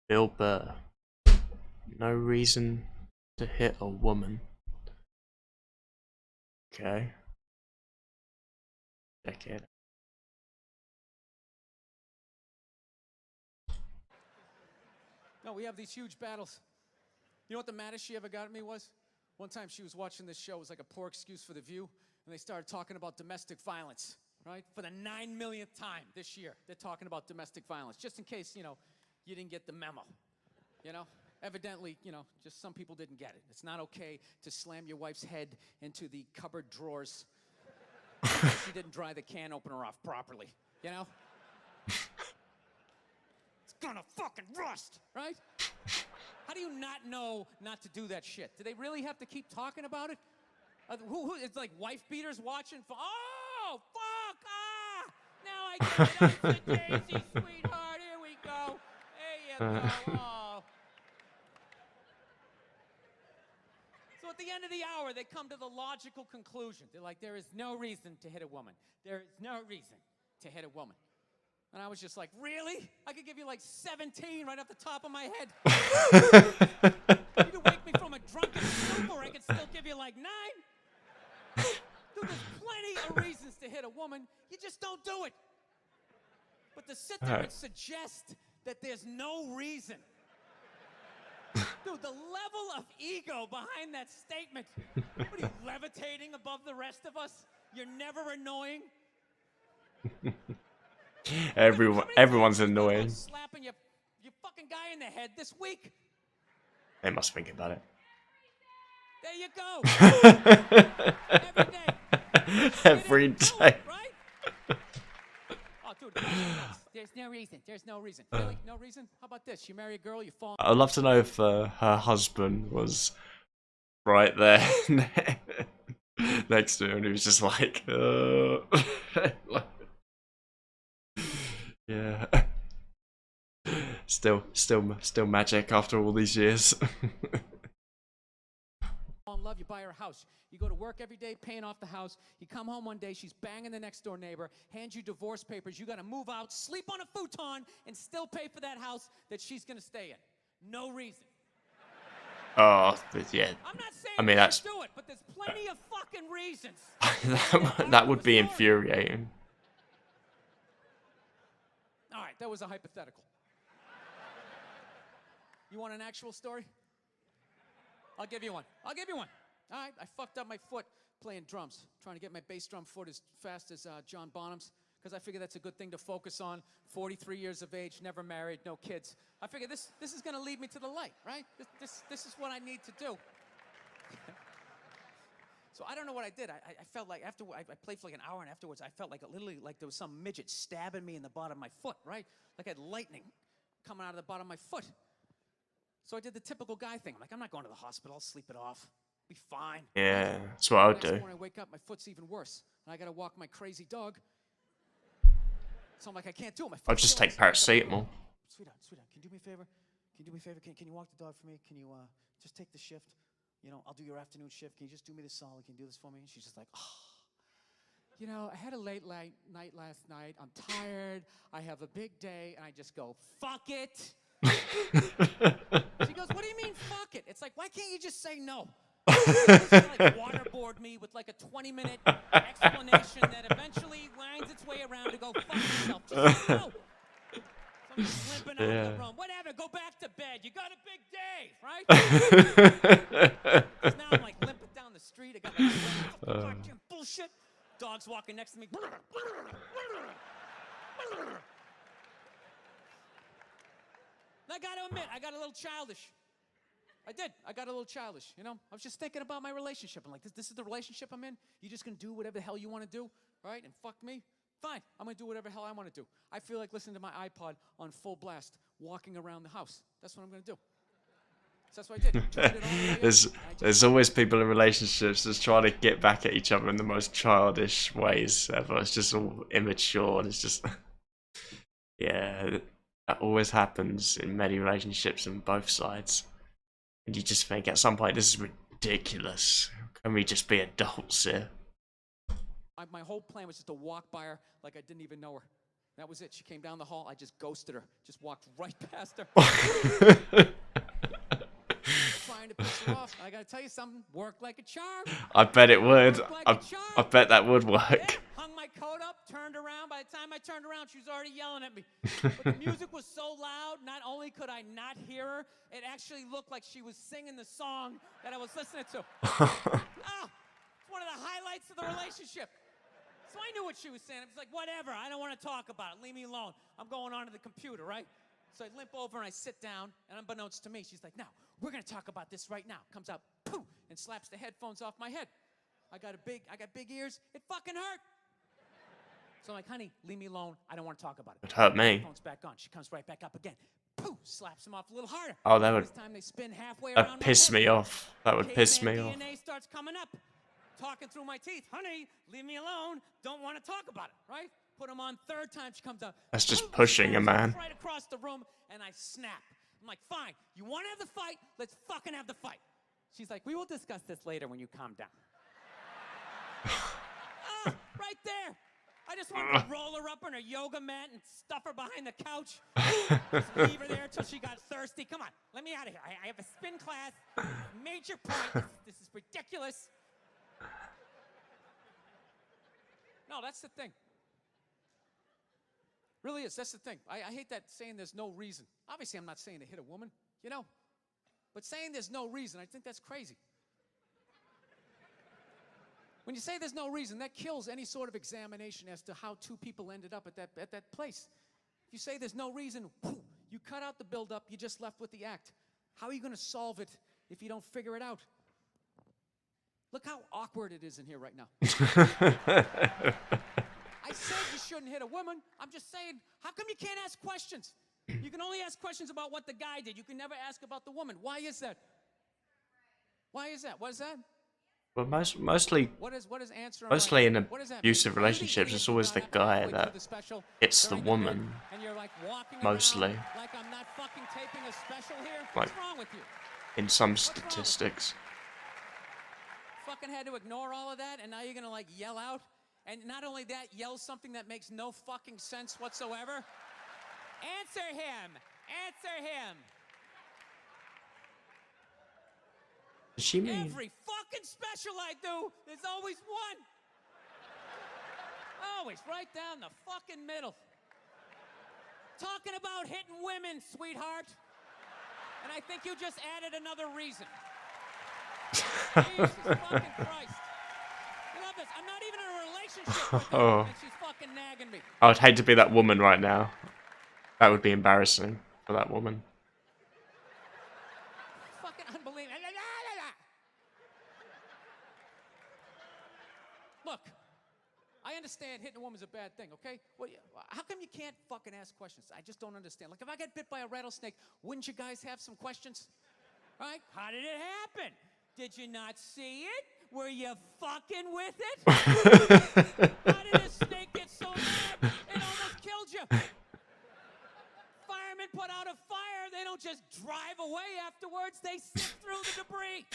Bill Burr. No reason to hit a woman. Okay. Check it. No, we have these huge battles. You know what the maddest she ever got at me was? One time she was watching this show. It was like a poor excuse for The View. And they started talking about domestic violence, right? For the 9 millionth time this year, they're talking about domestic violence. Just in case, you didn't get the memo, you know? Evidently, just some people didn't get it. It's not okay to slam your wife's head into the cupboard drawers because she didn't dry the can opener off properly, you know? It's gonna fucking rust, right? How do you not know not to do that shit? Do they really have to keep talking about it? It's like wife beaters watching. Oh, fuck! Ah! Now I get it. It's the Daisy, sweetheart. Here we go. There you go. Oh. So at the end of the hour, they come to the logical conclusion. They're like, there is no reason to hit a woman. There is no reason to hit a woman. And I was just like, really? I could give you like 17 right off the top of my head. You could wake me from a drunken stupor, I could still give you like 9. Dude, there's plenty of reasons to hit a woman. You just don't do it. But to sit there and suggest that there's no reason. Dude, the level of ego behind that statement. What are you, levitating above the rest of us? You're never annoying. Everyone's annoying. Slapping your fucking guy in the head this week. They must think about it. There you go. Every day. Every day. Right? Oh, dude, there's no reason. There's no reason. Really? No reason? How about this? You marry a girl, you fall. I'd love to know if her husband was right there next to him and he was just like, yeah. Still magic after all these years. In love, you buy her a house. You go to work every day paying off the house. You come home one day, she's banging the next door neighbor, hands you divorce papers. You got to move out, sleep on a futon, and still pay for that house that she's going to stay in. No reason. Oh, yeah. I'm not saying I mean, that's do it, but there's plenty of fucking reasons. that would be infuriating. All right, that was a hypothetical. You want an actual story? I'll give you one. All right, I fucked up my foot playing drums, trying to get my bass drum foot as fast as John Bonham's, because I figure that's a good thing to focus on. 43 years of age, never married, no kids. I figure this is going to lead me to the light, right? This is what I need to do. So I don't know what I did. I felt like after I played for like an hour, and afterwards I felt like literally like there was some midget stabbing me in the bottom of my foot, right? Like I had lightning coming out of the bottom of my foot. So I did the typical guy thing. I'm like, I'm not going to the hospital. I'll sleep it off. Be fine. Yeah, that's what I would do. Next morning I wake up, my foot's even worse, and I got to walk my crazy dog. So I'm like, I can't do it. I'll just take paracetamol. Sweetheart, can you do me a favor? Can you walk the dog for me? Can you just take the shift? I'll do your afternoon shift. Can you just do me this solid? Can you do this for me? And she's just like, oh. I had a late night last night. I'm tired. I have a big day. And I just go, fuck it. She goes, what do you mean, fuck it? It's like, why can't you just say no? She's like waterboard me with like a 20-minute explanation that eventually winds its way around to go fuck yourself. Just say no. So I'm just limping out of the room. Whatever, go back to bed. You got a big day, right? 'Cause now I'm like limping down the street. I got like goddamn bullshit. Dog's walking next to me. I got to admit, I got a little childish. I did. I got a little childish, I was just thinking about my relationship. I'm like, this is the relationship I'm in? You just gonna do whatever the hell you want to do, right? And fuck me? Fine. I'm gonna do whatever the hell I want to do. I feel like listening to my iPod on full blast, walking around the house. That's what I'm gonna do. So that's what I did. There's always people in relationships that's trying to get back at each other in the most childish ways ever. It's just all immature, and it's just yeah. That always happens in many relationships on both sides. And you just think at some point, this is ridiculous. Can we just be adults here? My whole plan was just to walk by her like I didn't even know her. That was it. She came down the hall. I just ghosted her. Just walked right past her. Trying to piss her off. I gotta tell you something. Worked like a charm. I bet it would. Worked like a charm. I bet that would work. Yeah, hung my coat up, turned around. By the time I turned around, she was already yelling at me. But the music was so loud, not only could I not hear her, it actually looked like she was singing the song that I was listening to. It's one of the highlights of the relationship. So I knew what she was saying. I was like, whatever, I don't want to talk about it. Leave me alone. I'm going on to the computer, right? So I limp over and I sit down, and unbeknownst to me, she's like, now, we're going to talk about this right now. Comes out, poof, and slaps the headphones off my head. I got big ears. It fucking hurt. So I'm like, honey, leave me alone. I don't want to talk about it. It hurt me. Headphones back on. She comes right back up again. Poof, slaps him off a little harder. Oh, that would. This time they spin halfway around That piss me off. That would piss me off. DNA starts coming up, talking through my teeth. Honey, leave me alone. Don't want to talk about it, right? Put him on third time. She comes out. That's just pushing a man. Right across the room, and I snap. I'm like, fine. You want to have the fight? Let's fucking have the fight. She's like, we will discuss this later when you calm down. Right there. I just wanted to roll her up on her yoga mat and stuff her behind the couch. Just leave her there until she got thirsty. Come on, let me out of here. I have a spin class. Major point. This is ridiculous. No, that's the thing. Really is. That's the thing. I hate that saying there's no reason. Obviously, I'm not saying to hit a woman, you know. But saying there's no reason, I think that's crazy. When you say there's no reason, that kills any sort of examination as to how two people ended up at that place. If you say there's no reason, you cut out the build-up, you're just left with the act. How are you going to solve it if you don't figure it out? Look how awkward it is in here right now. I said you shouldn't hit a woman. I'm just saying, how come you can't ask questions? You can only ask questions about what the guy did. You can never ask about the woman. Why is that? Why is that? What is that? Well, mostly Mostly in abusive relationships, it's always the guy that hits the woman. Mostly. Like I'm not fucking taping a special here? Like, What's wrong with you? in some statistics. Fucking had to ignore all of that, and now you're gonna like yell out? And not only that, yell something that makes no fucking sense whatsoever? Answer him! Answer him! Does she mean? Every fucking special I do, there's always one. Always right down the fucking middle. Talking about hitting women, sweetheart. And I think you just added another reason. Jesus fucking Christ. You love this. I'm not even in a relationship with her, and she's fucking nagging me. I would hate to be that woman right now. That would be embarrassing for that woman. Fucking unbelievable. Look, I understand hitting a woman's a bad thing, okay? Well, how come you can't fucking ask questions? I just don't understand. Like, if I got bit by a rattlesnake, wouldn't you guys have some questions? Right? How did it happen? Did you not see it? Were you fucking with it? How did a snake get so mad it almost killed you? Firemen put out a fire. They don't just drive away afterwards. They sift through the debris.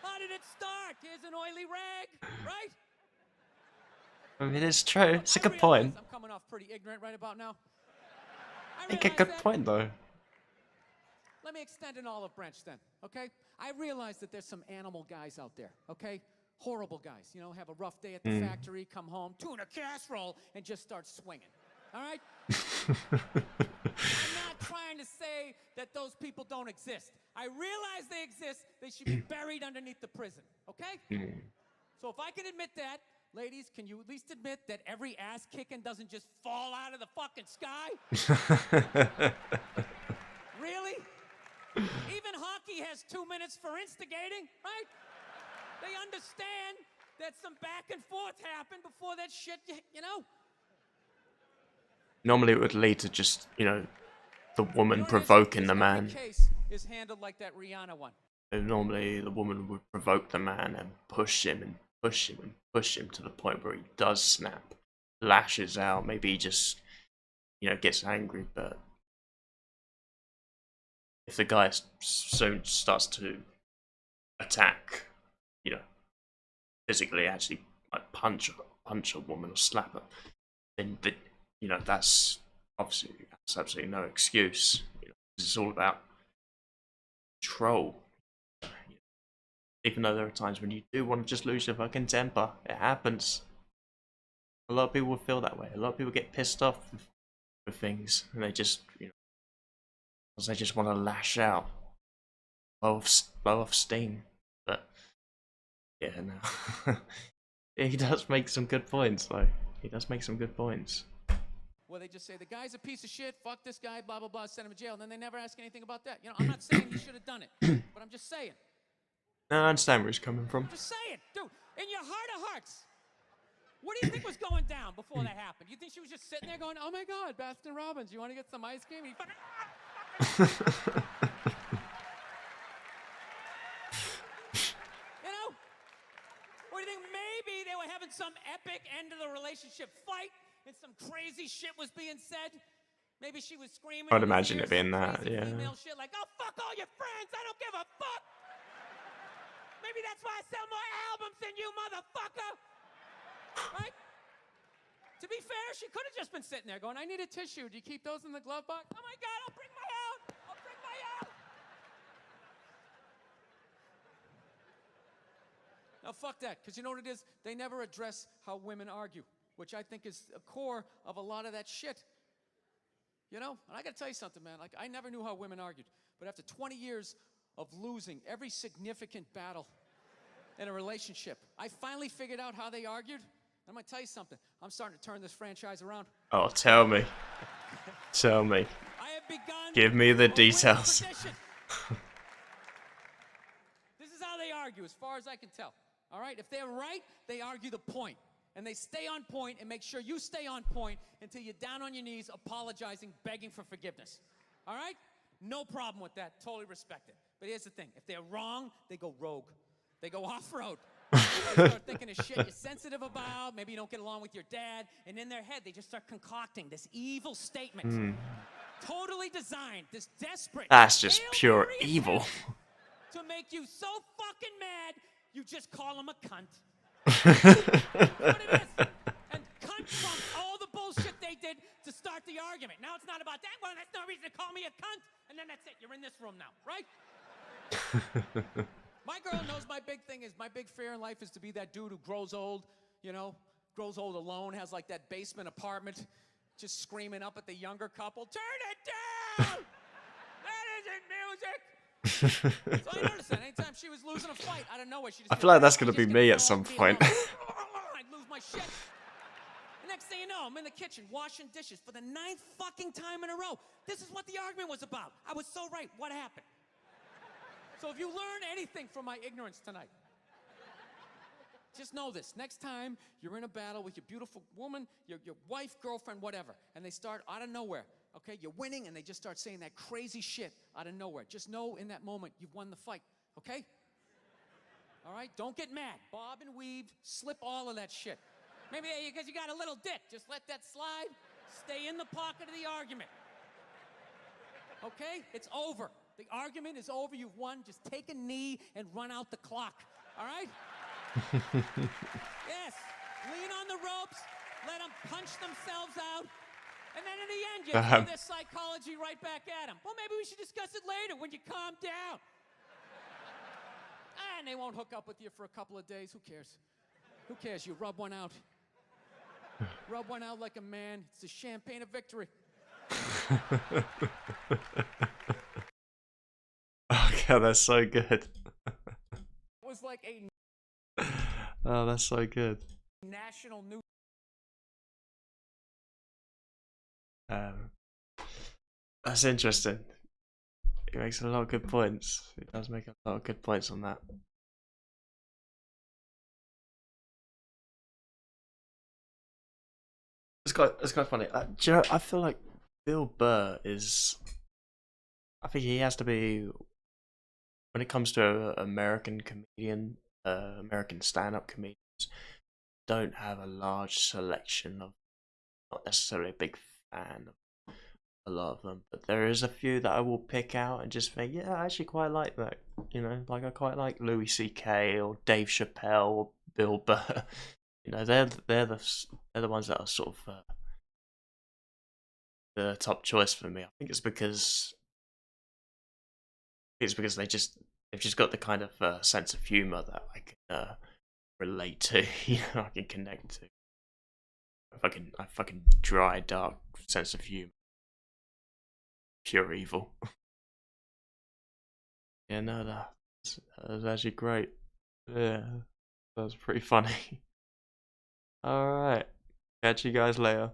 How did it start? Here's an oily rag, right? I mean, it's true. It's a good point. I'm coming off pretty ignorant right about now. I think a good point, though. Let me extend an olive branch then, okay? I realize that there's some animal guys out there, okay? Horrible guys, you know, have a rough day at the factory, come home, tuna casserole, and just start swinging, all right? I'm not trying to say that those people don't exist. I realize they exist. They should be buried underneath the prison, okay? So if I can admit that, ladies, can you at least admit that every ass kicking doesn't just fall out of the fucking sky? Really? Even hockey has 2 minutes for instigating, right? They understand that some back and forth happened before that shit, you know? Normally it would lead to just, you know, the woman provoking the man. Every case is handled like that Rihanna one. And normally the woman would provoke the man and push him and push him and push him to the point where he does snap, lashes out, maybe he just, you know, gets angry, but if the guy soon starts to attack, you know, physically actually like punch a woman or slap her, then you know, that's absolutely no excuse. You know, it's all about control. Even though there are times when you do want to just lose your fucking temper, it happens. A lot of people feel that way. A lot of people get pissed off with things, and they just, you know, because they just want to lash out, blow off steam. But yeah, no, he does make some good points, though. He does make some good points. Well, they just say the guy's a piece of shit. Fuck this guy. Blah blah blah. Send him to jail. And then they never ask anything about that. You know, I'm not saying he should have done it, but I'm just saying. No, I understand where he's coming from. Just saying, dude. In your heart of hearts, what do you think was going down before that happened? You think she was just sitting there going, "Oh my God, Baskin Robbins, you want to get some ice cream?" And he fucking, you know? Or do you think maybe they were having some epic end of the relationship fight and some crazy shit was being said? Maybe she was screaming. I'd imagine it being that, yeah. Female shit like, "Oh, fuck all your friends. I don't give a fuck." Maybe that's why I sell more albums than you, motherfucker. Right? To be fair, she could have just been sitting there going, "I need a tissue. Do you keep those in the glove box?" "Oh my God, I'll bring my out. I'll bring my out." Now, fuck that, because you know what it is? They never address how women argue, which I think is a core of a lot of that shit. You know? And I got to tell you something, man. Like, I never knew how women argued. But after 20 years of losing every significant battle in a relationship, I finally figured out how they argued. I'm going to tell you something. I'm starting to turn this franchise around. Oh, tell me. Tell me. I have begun. Give me the details. This is how they argue, as far as I can tell. All right? If they're right, they argue the point. And they stay on point and make sure you stay on point until you're down on your knees, apologizing, begging for forgiveness. All right? No problem with that. Totally respect it. But here's the thing. If they're wrong, they go rogue. They go off-road. They start thinking of shit you're sensitive about. Maybe you don't get along with your dad. And in their head, they just start concocting this evil statement. Totally designed, this desperate. That's just pure evil. To make you so fucking mad, you just call them a cunt. That's what it is. And cunt trumps all the bullshit they did to start the argument. Now it's not about that. Well, that's no reason to call me a cunt. And then that's it. You're in this room now, right? My girl knows my big thing is, my big fear in life is to be that dude who grows old, you know, grows old alone, has like that basement apartment, just screaming up at the younger couple, "Turn it down! That isn't music!" So I noticed that anytime she was losing a fight, out of nowhere, she just... I feel like that's going to be me at some point. I'd lose my shit. The next thing you know, I'm in the kitchen washing dishes for the 9th fucking time in a row. This is what the argument was about. I was so right. What happened? So if you learn anything from my ignorance tonight, just know this. Next time you're in a battle with your beautiful woman, your wife, girlfriend, whatever, and they start out of nowhere, okay? You're winning, and they just start saying that crazy shit out of nowhere. Just know in that moment you've won the fight, okay? All right? Don't get mad. Bob and weave, slip all of that shit. Maybe because you got a little dick. Just let that slide. Stay in the pocket of the argument. Okay? It's over. The argument is over. You've won. Just take a knee and run out the clock. All right? Yes. Lean on the ropes. Let them punch themselves out. And then in the end, you throw their psychology right back at them. Well, maybe we should discuss it later when you calm down. And they won't hook up with you for a couple of days. Who cares? Who cares? You rub one out. Rub one out like a man. It's the champagne of victory. Oh god, that's so good. It was like a Oh, that's so good. national news. That's interesting. He makes a lot of good points. He does make a lot of good points on that. It's quite funny. Do you know, I feel like Bill Burr is... I think he has to be... When it comes to American comedian, American stand-up comedians, don't have a large selection of... Not necessarily a big fan of a lot of them, but there is a few that I will pick out and just think, yeah, I actually quite like that. You know, like I quite like Louis C.K. or Dave Chappelle or Bill Burr. You know, they're the ones that are sort of the top choice for me. I think it's because they've just got the kind of sense of humor that I can relate to. You know, I can connect to. A fucking dry, dark sense of humor, pure evil. Yeah, no, that was actually great. Yeah, that was pretty funny. All right, catch you guys later.